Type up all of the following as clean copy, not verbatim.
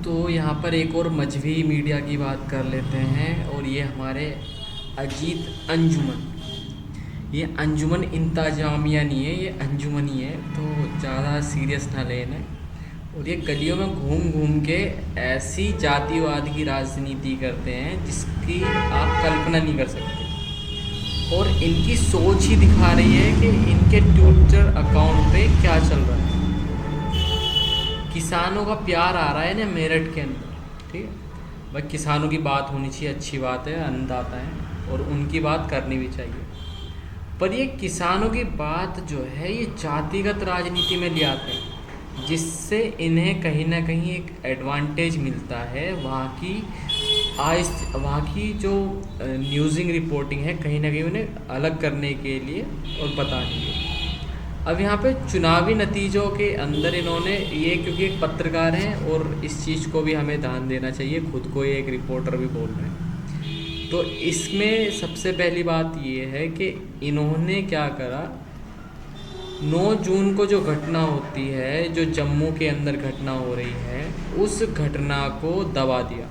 तो यहाँ पर एक और मजहबी मीडिया की बात कर लेते हैं, और ये हमारे अजीत अंजुमन। ये अंजुमन इंतजामिया नहीं है, ये अंजुमन ही है, तो ज़्यादा सीरियस ना लेना। और ये गलियों में घूम घूम के ऐसी जातिवाद की राजनीति करते हैं जिसकी आप कल्पना नहीं कर सकते। और इनकी सोच ही दिखा रही है कि इनके ट्विटर अकाउंट पे क्या चल रहा है। किसानों का प्यार आ रहा है ना मेरठ के अंदर, ठीक है भाई। किसानों की बात होनी चाहिए, अच्छी बात है, अन्नदाता है और उनकी बात करनी भी चाहिए। पर ये किसानों की बात जो है ये जातिगत राजनीति में ले आते हैं, जिससे इन्हें कहीं ना कहीं एक एडवांटेज मिलता है। वहाँ की जो न्यूज़िंग रिपोर्टिंग है कहीं ना कहीं उन्हें अलग करने के लिए और बताने के लिए। अब यहाँ पे चुनावी नतीजों के अंदर इन्होंने ये, क्योंकि एक पत्रकार हैं और इस चीज़ को भी हमें ध्यान देना चाहिए, खुद को ये एक रिपोर्टर भी बोल रहे हैं, तो इसमें सबसे पहली बात ये है कि इन्होंने क्या करा। 9 जून को जो घटना होती है, जो जम्मू के अंदर घटना हो रही है, उस घटना को दबा दिया।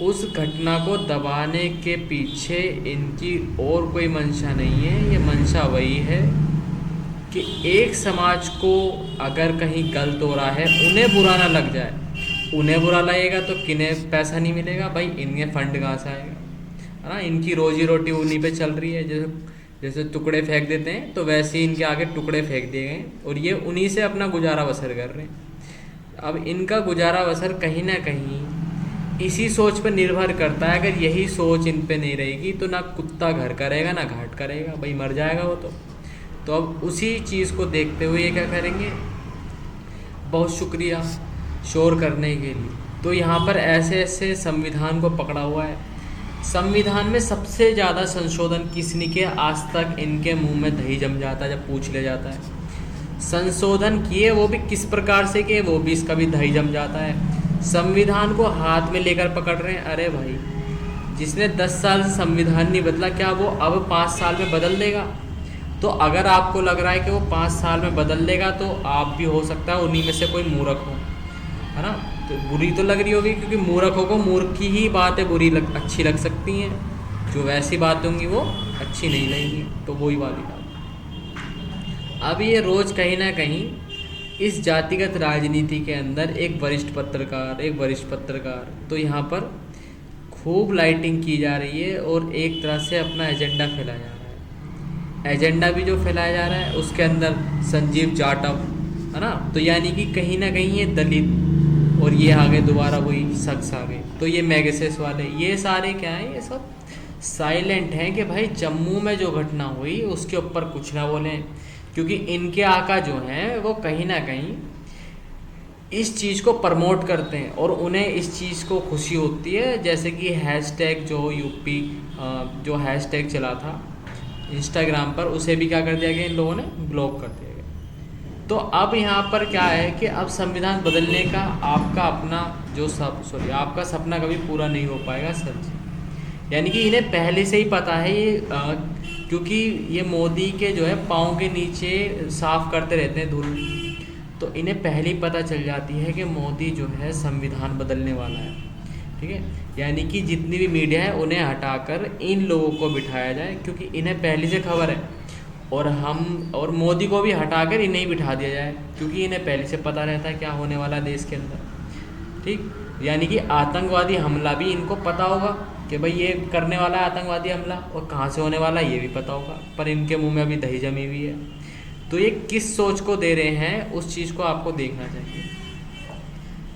उस घटना को दबाने के पीछे इनकी और कोई मंशा नहीं है। ये मंशा वही है कि एक समाज को अगर कहीं गलत हो रहा है उन्हें बुरा ना लग जाए। उन्हें बुरा लगेगा तो किन्हें पैसा नहीं मिलेगा भाई, इन्हें फंड कहाँ से आएगा, है ना। इनकी रोजी रोटी उन्हीं पे चल रही है। जैसे जैसे टुकड़े फेंक देते हैं तो वैसे ही इनके आगे टुकड़े फेंक दिए गए और ये उन्हीं से अपना गुजारा बसर कर रहे हैं। अब इनका गुजारा बसर कहीं ना कहीं इसी सोच पर निर्भर करता है। अगर यही सोच इन पे नहीं रहेगी तो ना कुत्ता घर करेगा ना घाट करेगा भाई, मर जाएगा वो तो अब उसी चीज़ को देखते हुए ये क्या करेंगे, बहुत शुक्रिया शोर करने के लिए। तो यहाँ पर ऐसे ऐसे संविधान को पकड़ा हुआ है। संविधान में सबसे ज़्यादा संशोधन किसने किया आज तक, इनके मुंह में दही जम जाता है जब पूछ ले जाता है। संशोधन किए वो भी किस प्रकार से किए, वो भी इसका भी दही जम जाता है। संविधान को हाथ में लेकर पकड़ रहे हैं। अरे भाई, जिसने 10 साल से संविधान नहीं बदला, क्या वो अब 5 साल में बदल देगा? तो अगर आपको लग रहा है कि वो 5 साल में बदल देगा तो आप भी हो सकता है उन्हीं में से कोई मूर्ख हो, है ना। तो बुरी तो लग रही होगी, क्योंकि मूर्खों को मूर्ख की ही बातें अच्छी लग सकती हैं, जो वैसी बातें होंगी वो अच्छी नहीं लगेंगी। तो वही वाली बात। अब ये रोज़ कहीं ना कहीं इस जातिगत राजनीति के अंदर एक वरिष्ठ पत्रकार तो यहाँ पर खूब लाइटिंग की जा रही है और एक तरह से अपना एजेंडा फैलाया जा रहा है। एजेंडा भी जो फैलाया जा रहा है उसके अंदर संजीव जाटव, है ना, तो यानी कि कहीं ना कहीं ये दलित, और ये आ गए दोबारा वही शख्स आ गए, तो ये मैगसेस वाले, ये सारे क्या हैं, ये सब साइलेंट हैं कि भाई जम्मू में जो घटना हुई उसके ऊपर कुछ ना बोलें, क्योंकि इनके आका जो हैं वो कहीं ना कहीं इस चीज़ को प्रमोट करते हैं और उन्हें इस चीज़ को खुशी होती है। जैसे कि हैशटैग जो यूपी जो हैशटैग चला था इंस्टाग्राम पर, उसे भी क्या कर दिया गया, इन लोगों ने ब्लॉक कर दिया गया। तो अब यहाँ पर क्या है कि अब संविधान बदलने का आपका अपना जो आपका सपना कभी पूरा नहीं हो पाएगा सर जी। यानी कि इन्हें पहले से ही पता है ये, क्योंकि ये मोदी के जो है पाँव के नीचे साफ करते रहते हैं धूल, तो इन्हें पहले ही पता चल जाती है कि मोदी जो है संविधान बदलने वाला है, ठीक है। यानी कि जितनी भी मीडिया है उन्हें हटाकर इन लोगों को बिठाया जाए, क्योंकि इन्हें पहले से खबर है, और मोदी को भी हटाकर इन्हें ही बिठा दिया जाए, क्योंकि इन्हें पहले से पता रहता है क्या होने वाला है देश के अंदर, ठीक। यानी कि आतंकवादी हमला भी इनको पता होगा कि भाई ये करने वाला है आतंकवादी हमला, और कहाँ से होने वाला है ये भी पता होगा, पर इनके मुंह में अभी दही जमी हुई है। तो ये किस सोच को दे रहे हैं उस चीज़ को आपको देखना चाहिए।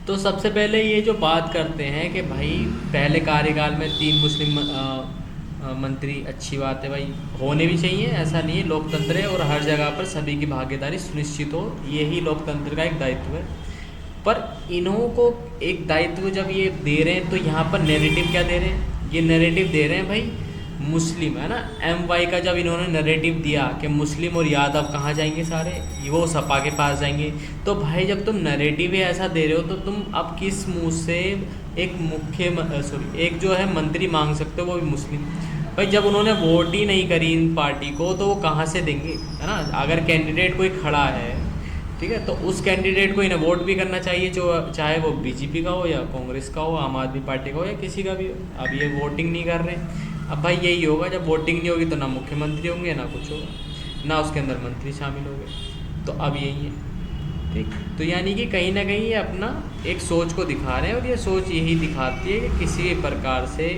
तो सबसे पहले ये जो बात करते हैं कि भाई पहले कार्यकाल में 3 मुस्लिम मंत्री, अच्छी बात है भाई, होने भी चाहिए, ऐसा नहीं है, लोकतंत्र है और हर जगह पर सभी की भागीदारी सुनिश्चित हो, यही लोकतंत्र का एक दायित्व है। पर इन्हों को एक दायित्व जब ये दे रहे हैं तो यहाँ पर नैरेटिव क्या दे रहे हैं, ये नैरेटिव दे रहे हैं भाई मुस्लिम, है ना। MY का जब इन्होंने नैरेटिव दिया कि मुस्लिम और यादव कहाँ जाएंगे सारे, वो सपा के पास जाएंगे, तो भाई जब तुम नैरेटिव ही ऐसा दे रहे हो तो तुम अब किस मुंह से एक जो है मंत्री मांग सकते हो, वो भी मुस्लिम भाई। जब उन्होंने वोट ही नहीं करी इन पार्टी को तो वो कहाँ से देंगे, है ना। अगर कैंडिडेट कोई खड़ा है ठीक है, तो उस कैंडिडेट को इन्हें वोट भी करना चाहिए, जो चाहे वो बीजेपी का हो या कांग्रेस का हो, आम आदमी पार्टी का हो या किसी का भी हो। अब ये वोटिंग नहीं कर रहे हैं। अब भाई यही होगा, जब वोटिंग नहीं होगी तो ना मुख्यमंत्री होंगे ना कुछ होगा, ना उसके अंदर मंत्री शामिल होंगे। तो अब यही है। ठीक, तो यानी कि कहीं ना कहीं ये अपना एक सोच को दिखा रहे हैं, और ये सोच यही दिखाती है कि किसी भी प्रकार से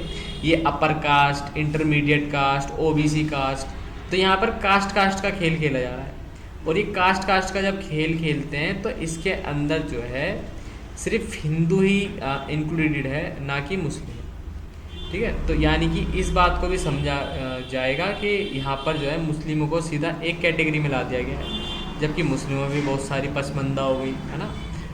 ये upper caste, intermediate caste, OBC caste, तो यहाँ पर कास्ट कास्ट का खेल खेला जा रहा है। और ये कास्ट कास्ट का जब खेल खेलते हैं तो इसके अंदर जो है सिर्फ हिंदू ही इंक्लूडेड है, ना कि मुस्लिम। ठीक है, तो यानी कि इस बात को भी समझा जाएगा कि यहाँ पर जो है मुस्लिमों को सीधा एक कैटेगरी में ला दिया गया है, जबकि मुस्लिमों में भी बहुत सारी पसमंदा हो गई है ना।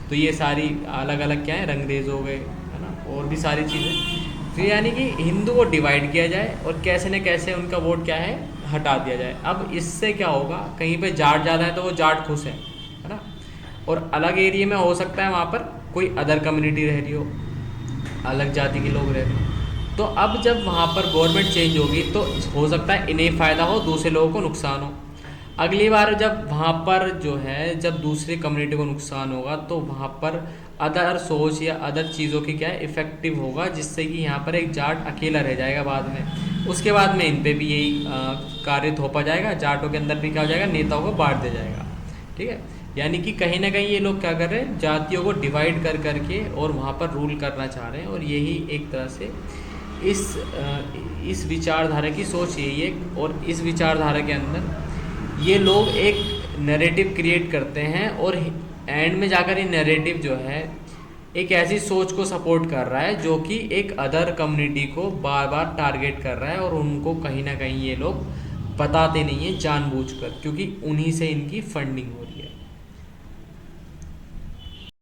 तो ये सारी अलग अलग क्या है, रंगरेज हो गए है ना, और भी सारी चीज़ें। तो यानी कि हिंदू को डिवाइड किया जाए और कैसे न कैसे उनका वोट क्या है, हटा दिया जाए। अब इससे क्या होगा, कहीं पे जाट ज़्यादा है तो वो जाट खुश है ना, और अलग एरिया में हो सकता है वहाँ पर कोई अदर कम्युनिटी रह रही हो, अलग जाति के लोग रह रहे हो। तो अब जब वहाँ पर गवर्नमेंट चेंज होगी तो हो सकता है इन्हें फ़ायदा हो, दूसरे लोगों को नुकसान हो। अगली बार जब वहाँ पर जो है, जब दूसरी कम्युनिटी को नुकसान होगा तो वहाँ पर अदर सोच या अदर चीज़ों की क्या है, इफ़ेक्टिव होगा, जिससे कि यहाँ पर एक जाट अकेला रह जाएगा बाद में। उसके बाद में इन पे भी यही कार्य थोपा जाएगा, जाटों के अंदर भी क्या हो जाएगा, नेताओं को बांट दिया जाएगा। ठीक है, यानी कि कहीं ना कहीं ये लोग क्या कर रहे हैं, जातियों को डिवाइड कर करके और वहाँ पर रूल करना चाह रहे हैं। और यही एक तरह से इस विचारधारा की सोच यही है। और इस विचारधारा के अंदर ये लोग एक नैरेटिव क्रिएट करते हैं, और एंड में जाकर ये नैरेटिव जो है एक ऐसी सोच को सपोर्ट कर रहा है जो कि एक अदर कम्युनिटी को बार बार टारगेट कर रहा है, और उनको कहीं ना कहीं ये लोग बताते नहीं हैं जानबूझकर, क्योंकि उन्हीं से इनकी फंडिंग हो रही है।